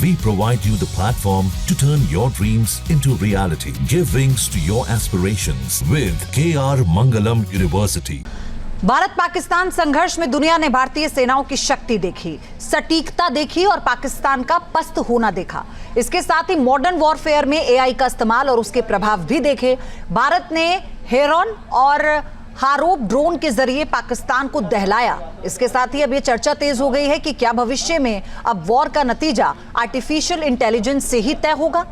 We provide you the platform to turn your dreams into reality. Give wings to your aspirations with KR Mangalam University. Bharat Pakistan संघर्ष में दुनिया ने भारतीय सेनाओं की शक्ति देखी, सटीकता देखी और पाकिस्तान का पस्त होना देखा। इसके साथ ही मॉडर्न वॉरफेयर में एआई का इस्तेमाल और उसके प्रभाव भी देखे। भारत ने हेरॉन और हारोप ड्रोन के जरिए पाकिस्तान को दहलाया। इसके साथ ही अब यह चर्चा तेज हो गई है कि क्या भविष्य में अब वॉर का नतीजा आर्टिफिशियल इंटेलिजेंस से ही तय होगा।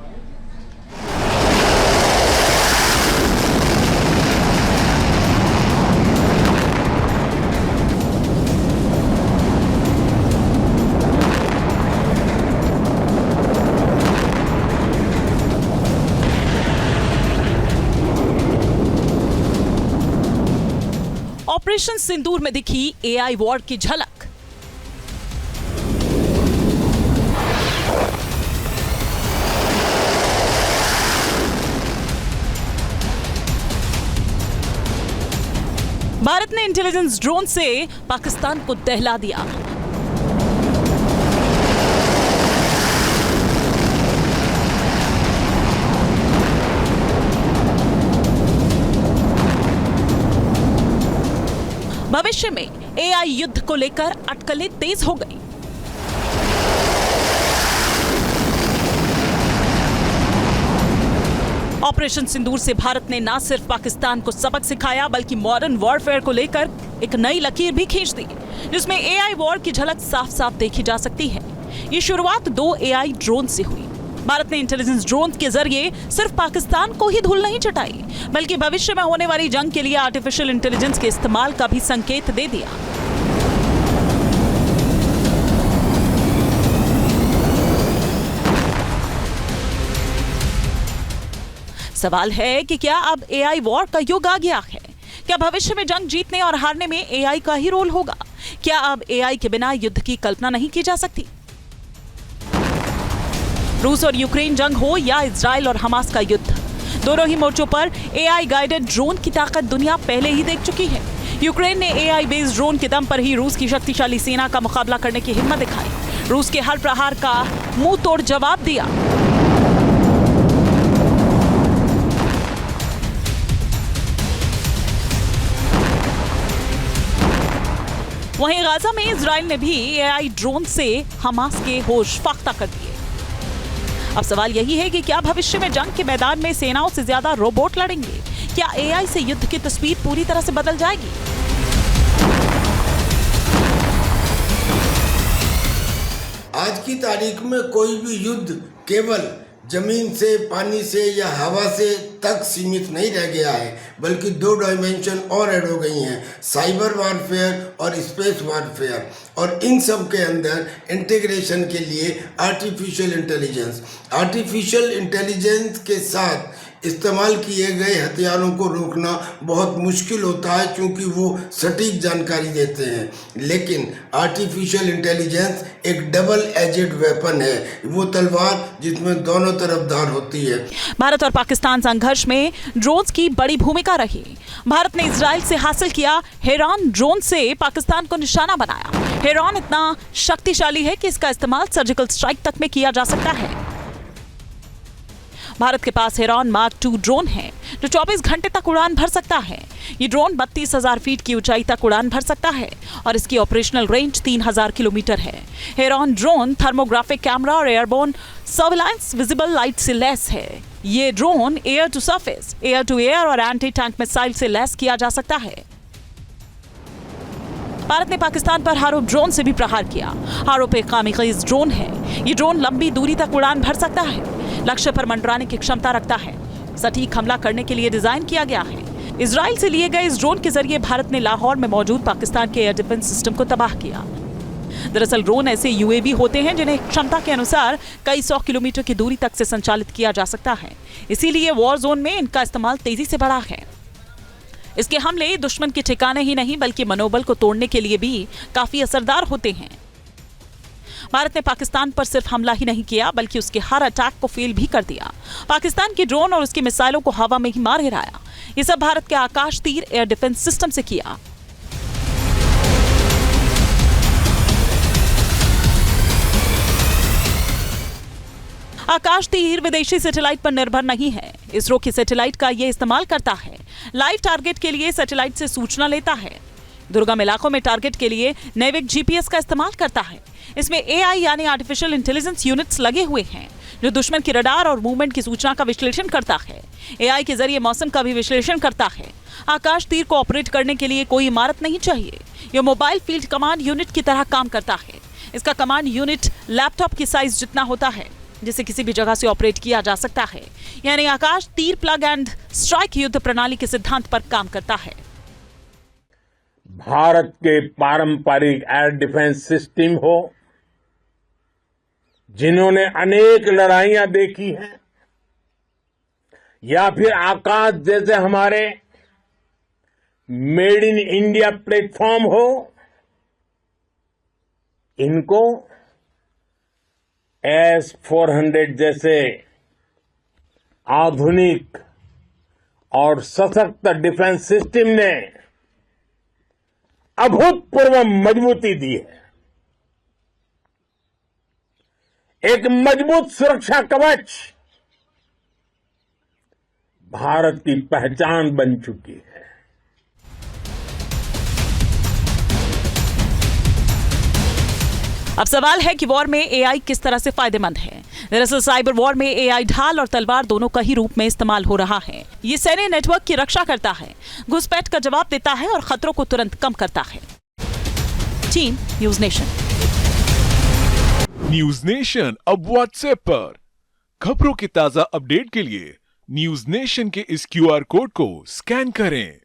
ऑपरेशन सिंदूर में दिखी एआई वॉर की झलक। भारत ने इंटेलिजेंस ड्रोन से पाकिस्तान को दहला दिया। भविष्य में एआई युद्ध को लेकर अटकलें तेज हो गई। ऑपरेशन सिंदूर से भारत ने न सिर्फ पाकिस्तान को सबक सिखाया बल्कि मॉडर्न वॉरफेयर को लेकर एक नई लकीर भी खींच दी, जिसमें एआई वॉर की झलक साफ साफ देखी जा सकती है। ये शुरुआत 2 एआई ड्रोन से हुई। भारत ने इंटेलिजेंस ड्रोन के जरिए सिर्फ पाकिस्तान को ही धूल नहीं चटाई बल्कि भविष्य में होने वाली जंग के लिए आर्टिफिशियल इंटेलिजेंस के इस्तेमाल का भी संकेत दे दिया। सवाल है कि क्या अब एआई वॉर का युग आ गया है? क्या भविष्य में जंग जीतने और हारने में एआई का ही रोल होगा? क्या अब एआई के बिना युद्ध की कल्पना नहीं की जा सकती? रूस और यूक्रेन जंग हो या इजराइल और हमास का युद्ध, दोनों ही मोर्चों पर एआई गाइडेड ड्रोन की ताकत दुनिया पहले ही देख चुकी है। यूक्रेन ने एआई बेस्ड ड्रोन के दम पर ही रूस की शक्तिशाली सेना का मुकाबला करने की हिम्मत दिखाई। रूस के हर प्रहार का मुंह तोड़ जवाब दिया। वहीं गाजा में इजराइल ने भी एआई ड्रोन से हमास के होश फाख्ता कर दिए। अब सवाल यही है कि क्या भविष्य में जंग के मैदान में सेनाओं से ज्यादा रोबोट लड़ेंगे? क्या एआई से युद्ध की तस्वीर पूरी तरह से बदल जाएगी? आज की तारीख में कोई भी युद्ध केवल जमीन से, पानी से या हवा से तक सीमित नहीं रह गया है, बल्कि 2 डायमेंशन और ऐड हो गई हैं, साइबर वॉरफेयर और स्पेस वॉरफेयर। और इन सब के अंदर इंटीग्रेशन के लिए आर्टिफिशियल इंटेलिजेंस के साथ इस्तेमाल किए गए हथियारों को रोकना बहुत मुश्किल होता है, क्योंकि वो सटीक जानकारी देते हैं। लेकिन आर्टिफिशियल इंटेलिजेंस एक डबल एजेड वेपन है, वो तलवार जिसमें दोनों तरफ धार होती है। भारत और पाकिस्तान संघर्ष में ड्रोन्स की बड़ी भूमिका रही। भारत ने इजराइल से हासिल किया हेरॉन ड्रोन से पाकिस्तान को निशाना बनाया। हेरॉन इतना शक्तिशाली है कि इसका इस्तेमाल सर्जिकल स्ट्राइक तक में किया जा सकता है। भारत के पास हेरॉन मार्क 2 ड्रोन है जो 24 घंटे तक उड़ान भर सकता है। ये ड्रोन 32,000 फीट की ऊंचाई तक उड़ान भर सकता है और इसकी ऑपरेशनल रेंज 3,000 किलोमीटर है। हेरॉन ड्रोन थर्मोग्राफिक कैमरा और एयरबोर्न सर्विलांस विजिबल लाइट से लैस है। ये drone air to surface, air to air और एंटी टैंक मिसाइल से लैस किया जा सकता है। भारत ने पाकिस्तान पर हारोप ड्रोन से भी प्रहार किया। हारोप एक कामिकाज़ ड्रोन है। ये ड्रोन लंबी दूरी तक उड़ान भर सकता है, लक्ष्य पर मंडराने की क्षमता रखता है, सटीक हमला करने के लिए डिजाइन किया गया है। इजराइल से लिए गए इस ड्रोन के जरिए भारत ने लाहौर में मौजूद पाकिस्तान के एयर डिफेंस सिस्टम को तबाह किया। दरअसल ड्रोन ऐसे यूएवी होते हैं जिन्हें क्षमता के अनुसार कई 100 किलोमीटर की दूरी तक से संचालित किया जा सकता है। इसीलिए वॉर जोन में इनका इस्तेमाल तेजी से बढ़ा है। इसके हमले दुश्मन के ठिकाने ही नहीं बल्कि मनोबल को तोड़ने के लिए भी काफी असरदार होते हैं। भारत ने पाकिस्तान पर सिर्फ हमला ही नहीं किया बल्कि उसके हर अटैक को फेल भी कर दिया। पाकिस्तान के ड्रोन और उसकी मिसाइलों को हवा में ही मार गिराया। ये सब भारत के आकाश तीर एयर डिफेंस सिस्टम से किया। आकाश तीर विदेशी सैटेलाइट पर निर्भर नहीं है। इसरो की सैटेलाइट का ये इस्तेमाल करता है। लाइव टारगेट के लिए सैटेलाइट से सूचना लेता है। दुर्गम इलाकों में टारगेट के लिए नैविक जीपीएस का इस्तेमाल करता है। इसमें एआई यानी आर्टिफिशियल इंटेलिजेंस यूनिट्स लगे हुए हैं जो दुश्मन की रडार और मूवमेंट की सूचना का विश्लेषण करता है। एआई के जरिए मौसम का भी विश्लेषण करता है। आकाश तीर को ऑपरेट करने के लिए कोई इमारत नहीं चाहिए। यह मोबाइल फील्ड कमांड यूनिट की तरह काम करता है। इसका कमांड यूनिट लैपटॉप की साइज जितना होता है, जिसे किसी भी जगह से ऑपरेट किया जा सकता है। यानी आकाश तीर प्लग एंड स्ट्राइक युद्ध प्रणाली के सिद्धांत पर काम करता है। भारत के पारंपरिक एयर डिफेंस सिस्टम हो, जिन्होंने अनेक लड़ाइयां देखी हैं, या फिर आकाश जैसे हमारे मेड इन इंडिया प्लेटफॉर्म हो, इनको S-400 जैसे आधुनिक और सशक्त डिफेंस सिस्टम ने अभूतपूर्व मजबूती दी है। एक मजबूत सुरक्षा कवच भारत की पहचान बन चुकी है। अब सवाल है कि वॉर में एआई किस तरह से फायदेमंद है। दरअसल साइबर वॉर में एआई ढाल और तलवार दोनों का ही रूप में इस्तेमाल हो रहा है। ये सैन्य नेटवर्क की रक्षा करता है, घुसपैठ का जवाब देता है और खतरों को तुरंत कम करता है। Team news nation. News nation अब व्हाट्सएप पर खबरों के ताजा अपडेट के लिए न्यूज नेशन के इस QR कोड को स्कैन करें।